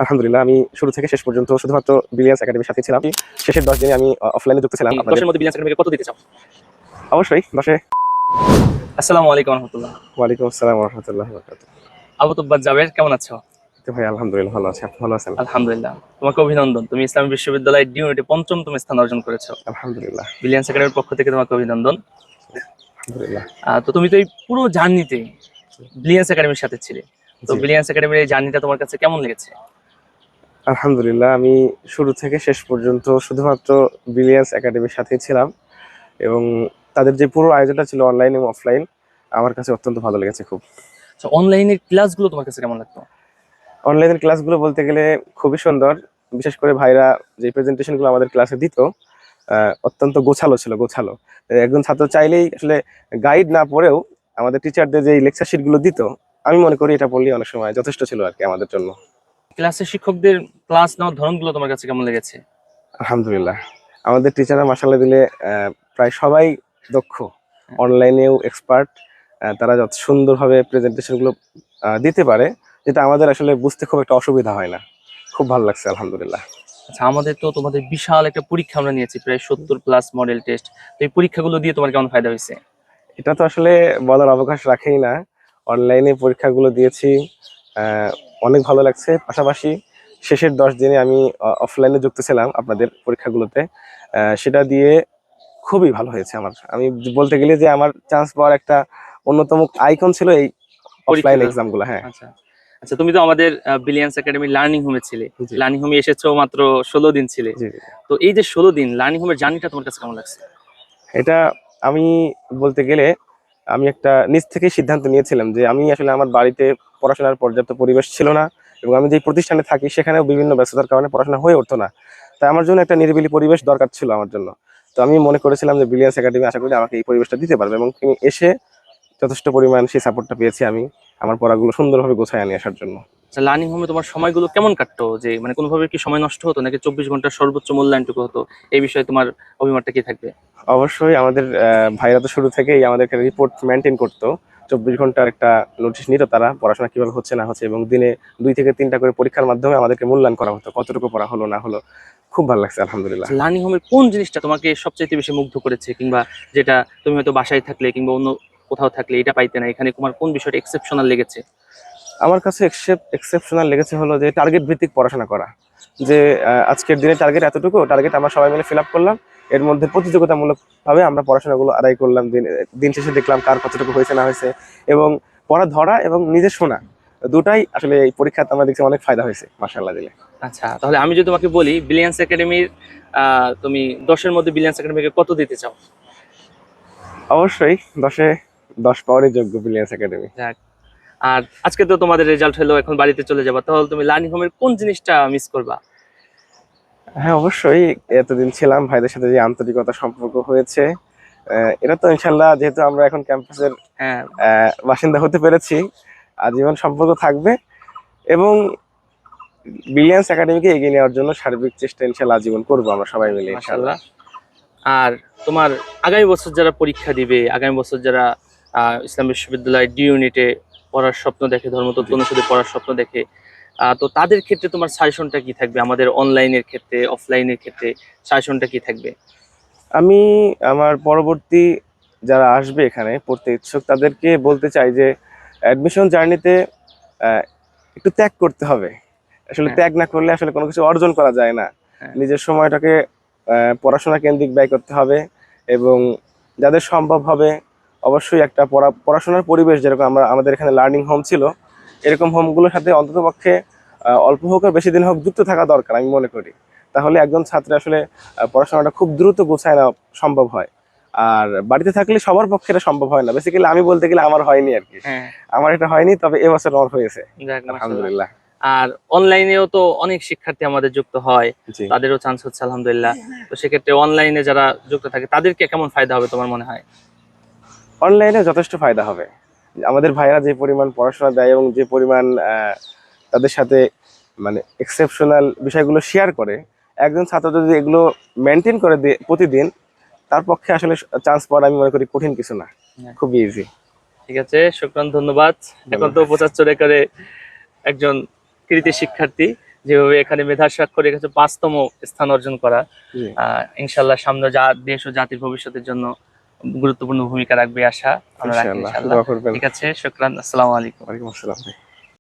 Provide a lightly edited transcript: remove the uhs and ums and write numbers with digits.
আলহামদুলিল্লাহ আমি শুরু থেকে শেষ পর্যন্ত শুধুমাত্র ব্রিলিয়ান্স একাডেমির সাথে ছিলাম। শেষের 10 দিনে আমি অফলাইনে যুক্ত ছিলাম। 10 এর মধ্যে ব্রিলিয়ান্স একাডেমিকে কত দিতে চাও? অবশ্যই 10-এ। আসসালামু আলাইকুম রাহমাতুল্লাহ। ওয়ালাইকুম আসসালাম ওয়া রাহমাতুল্লাহি ওয়া বারাকাতুহু। আবু তুব্বাত জাবের, কেমন আছো? তো ভাই আলহামদুলিল্লাহ ভালো আছি। আপনি ভালো আছেন? আলহামদুলিল্লাহ। তোমাকে অভিনন্দন। তুমি ইসলামী বিশ্ববিদ্যালয়ের ডি ইউনিটে ৫ম স্থান অর্জন করেছো। আলহামদুলিল্লাহ। ব্রিলিয়ান্স একাডেমির পক্ষ থেকে তোমাকে অভিনন্দন। আলহামদুলিল্লাহ। তো তুমি তো এই পুরো জার্নিতে ব্রিলিয়ান্স একাডেমির সাথে ছিলে। তো জি। ব্রিলিয়ান্স একাডেমির এই জার্নিটা তোমার কাছে কেমন লেগেছে? আলহামদুলিল্লাহ আমি শুরু থেকে শেষ পর্যন্ত শুধুমাত্র ব্রিলিয়ান্স একাডেমির সাথেই ছিলাম এবং তাদের যে পুরো আয়োজনটা ছিল অনলাইন এবং অফলাইন আমার কাছে অত্যন্ত ভালো লেগেছে খুব। আচ্ছা, অনলাইনের ক্লাসগুলো তোমার কাছে কেমন লাগতো? অনলাইনের ক্লাসগুলো বলতে গেলে খুবই সুন্দর। বিশেষ করে ভাইরা যে প্রেজেন্টেশনগুলো আমাদের ক্লাসে দিত অত্যন্ত গোছালো ছিল, গোছালো। একজন ছাত্র চাইলেই আসলে গাইড না পড়েও আমাদের টিচারদের যে লেকচার শিটগুলো দিত, আমি মনে করি এটা পড়লেই অনেক সময় যথেষ্ট ছিল আরকি আমাদের জন্য। ক্লাসের শিক্ষকদের ক্লাস নেওয়ার ধরনগুলো তোমার কাছে কেমন লেগেছে? আলহামদুলিল্লাহ। আমাদের টিচাররা মাশাআল্লাহ দিলে প্রায় সবাই দক্ষ। অনলাইনেও এক্সপার্ট। তারা যত সুন্দরভাবে প্রেজেন্টেশনগুলো দিতে পারে, যেটা আমাদের আসলে বুঝতে খুব একটা অসুবিধা হয় না। খুব ভালো লাগছে আলহামদুলিল্লাহ। আচ্ছা, আমাদের তো তোমাদের বিশাল একটা পরীক্ষা আমরা নিয়েছি, প্রায় 70+ মডেল টেস্ট। তো এই পরীক্ষাগুলো দিয়ে তোমার কেমন ফায়দা হয়েছে? এটা তো আসলে বলার অবকাশ রাখেই না। অনলাইনে পরীক্ষাগুলো দিয়েছি। আ অনেক ভালো লাগছে। পাশাপাশি শেষের ১০ দিনে আমি অফলাইনে যুক্ত ছিলাম আপনাদের পরীক্ষাগুলোতে। সেটা দিয়ে খুবই ভালো হয়েছে আমার। আমি বলতে গেলে যে আমার চান্স পাওয়ার একটা অন্যতম আইকন ছিল এই অফলাইন পরীক্ষাটা। এক্সাম গুলা। হ্যাঁ। আচ্ছা আচ্ছা, তুমি তো আমাদের ব্রিলিয়ান্স একাডেমি লার্নিং হোমে ছিলে। জি, লার্নিং হোমে এসেছো মাত্র 16 দিন ছিলে। জি, জি। তো এই যে 16 দিন লার্নিং হোমের জার্নিটা তোমার কাছে কেমন লাগছে? এটা আমি বলতে গেলে আমি একটা নিজ থেকেই সিদ্ধান্ত নিয়েছিলাম যে আমি আসলে আমার বাড়িতে পড়াশোনার পর্যাপ্ত পরিবেশ ছিল না এবং আমি যেই প্রতিষ্ঠানে থাকি সেখানেও বিভিন্ন ব্যস্ততার কারণে পড়াশোনা হয়ে উঠতো না। তাই আমার জন্য একটা নিরিবিলি পরিবেশ দরকার ছিল আমার জন্য। তো আমি মনে করেছিলাম যে ব্রিলিয়ান্স একাডেমি আশা করি আমাকে এই পরিবেশটা দিতে পারবে এবং তিনি এসে যথেষ্ট পরিমাণ সেই সাপোর্টটা পেয়েছি আমি আমার পড়াগুলো সুন্দরভাবে গোছায় নিয়ে আসার জন্য। আচ্ছা, লার্নিং হোমে তোমার সময়গুলো কেমন কাটতো? যে মানে কোনোভাবে কি সময় নষ্ট হতো নাকি 24 ঘন্টার সর্বোচ্চ মূল্যায়নটুকু হতো? এই বিষয়ে তোমার অভিমতটা কি থাকবে? অবশ্যই আমাদের ভাইরা তো শুরু থেকেই আমাদেরকে রিপোর্ট মেইনটেইন করতো। ২৪ ঘন্টার একটা নোটিশ নিত তারা পড়াশোনা কিভাবে হচ্ছে না হচ্ছে এবং দিনে ২ থেকে ৩টা করে পরীক্ষার মাধ্যমে আমাদেরকে মূল্যায়ন করা হতো। কতটুকু পড়া হলো না হলো। খুব ভালো লাগছে আলহামদুলিল্লাহ। আচ্ছা, লার্নিং হোমের কোন জিনিসটা তোমাকে সবচাইতে বেশি মুগ্ধ করেছে, কিংবা যেটা তুমি হয়তো বাসায় থাকলে কিংবা অন্য কোথাও থাকলে এটা পাইতে না, এখানে তোমার কোন বিষয়টা এক্সেপশনাল লেগেছে? আমার কাছে এক্সেপশনাল লেগেছে হলো যে টার্গেট ভিত্তিক পড়াশোনা করা। যে আজকের দিনে টার্গেট এতটুকু, টার্গেট আমরা সবাই মিলে ফিল আপ করলাম। এর মধ্যে প্রতিযোগিতামূলকভাবে আমরা পড়াশোনাগুলো আদায় করলাম। দিন শেষে দেখলাম কার কতটুকু হয়েছে না হয়েছে এবং পড়া ধরা এবং নিজে শোনা দুটাই আসলে এই পরীক্ষাতে আমরা দেখছি অনেক ফায়দা হয়েছে মাশাআল্লাহ দিলে। আচ্ছা, তাহলে আমি যদি তোমাকে বলি ব্রিলিয়ান্স একাডেমির তুমি 10 এর মধ্যে ব্রিলিয়ান্স একাডেমিকে কত দিতে চাও? অবশ্যই 10-এ 10 পাওয়ারই যোগ্য ব্রিলিয়ান্স একাডেমি। যাক। আর আজকে তো তোমাদের রেজাল্ট হলো, এখন বাড়িতে চলে যাবা, তাহলে তুমি লার্নিং হোমের কোন জিনিসটা মিস করবা? হ্যাঁ, অবশ্যই এতদিন ছিলাম ভাইদের সাথে যে আন্তরিকতা সম্পর্ক হয়েছে, এটা তো ইনশাআল্লাহ যেহেতু আমরা এখন ক্যাম্পাসের হ্যাঁ, বাসিন্দা হতে পেরেছি, আজীবন সম্পর্ক থাকবে এবং ব্রিলিয়ান্স একাডেমিকে এগিয়ে নেওয়ার জন্য সার্বিক চেষ্টা ইনশাআল্লাহ আজীবন করবো আমরা সবাই মিলে ইনশাআল্লাহ। মাশাআল্লাহ। আর তোমার আগামী বছর যারা পরীক্ষা দিবে, আগামী বছর যারা ইসলাম বিশ্ববিদ্যালয় ডি ইউনিটে পড়ার স্বপ্ন দেখে, ধর্মতত্ত্ব অনুষদে পড়ার স্বপ্ন দেখে, তো তাদের ক্ষেত্রে তোমার সাজেশনটা কি থাকবে? আমাদের অনলাইনের ক্ষেত্রে, অফলাইনের ক্ষেত্রে সাজেশনটা কি থাকবে? আমি আমার পরবর্তী যারা আসবে এখানে পড়তে ইচ্ছুক তাদেরকে বলতে চাই যে অ্যাডমিশন জার্নিতে একটু ত্যাগ করতে হবে। আসলে হ্যাঁ, ত্যাগ না করলে আসলে কোনো কিছু অর্জন করা যায় না। হ্যাঁ, নিজের সময়টাকে পড়াশোনা কেন্দ্রিক ব্যয় করতে হবে এবং যাদের সম্ভব হবে অবশ্যই একটা পড়াশোনার পরিবেশ যেরকম আমাদের এখানে লার্নিং হোম ছিল, এরকম হোমগুলোর সাথে অন্ততপক্ষে অল্প হোক আর বেশি দিন হোক যুক্ত থাকা দরকার আমি মনে করি। তাহলে একজন ছাত্র আসলে পড়াশোনাটা খুব দ্রুত গোছায় নেওয়া সম্ভব হয়। আর বাড়িতে থাকলে সবার পক্ষে এটা সম্ভব হয় না। বেসিক্যালি আমি বলতে গেলে আমার হয়নি আরকি। হ্যাঁ। আমার এটা হয়নি, তবে এবছর আমার হয়েছে। যাক, মাশাআল্লাহ। আলহামদুলিল্লাহ। আর অনলাইনেও তো অনেক শিক্ষার্থী আমাদের যুক্ত হয়, জি। তাদেরও চান্স হচ্ছে আলহামদুলিল্লাহ। তো সেক্ষেত্রে অনলাইনে যারা যুক্ত থাকে তাদেরকে কেমন ফায়দা হবে তোমার মনে হয়? অনলাইনে যথেষ্ট ফায়দা হবে। আমাদের ভাইয়েরা যে পরিমাণ পড়াশোনা দেয় এবং যে পরিমাণ তাদের সাথে মানে এক্সেপশনাল বিষয়গুলো শেয়ার করে, একজন ছাত্র যদি এগুলো মেইনটেইন করে প্রতিদিন, তার পক্ষে আসলে চান্স পাওয়াটা আমি মনে করি কঠিন কিছু না। হ্যাঁ, খুবই ইজি। ঠিক আছে, শুকরান, ধন্যবাদ। এখন তো 75 একরে একজন কৃতি শিক্ষার্থী। যেভাবে এখানে মেধার স্বাক্ষর রেখেছো 5তম স্থান অর্জন করা, জি ইনশাল্লাহ সামনে দেশ ও জাতির ভবিষ্যতের জন্য গুরুত্বপূর্ণ ভূমিকা রাখবে আশা আমরা রাখি ইনশাআল্লাহ ইনশাল্লাহ। দোয়া করবেন। ঠিক আছে, শুকরান, আসসালামু আলাইকুম। ওয়ালাইকুম আসসালাম ভাই।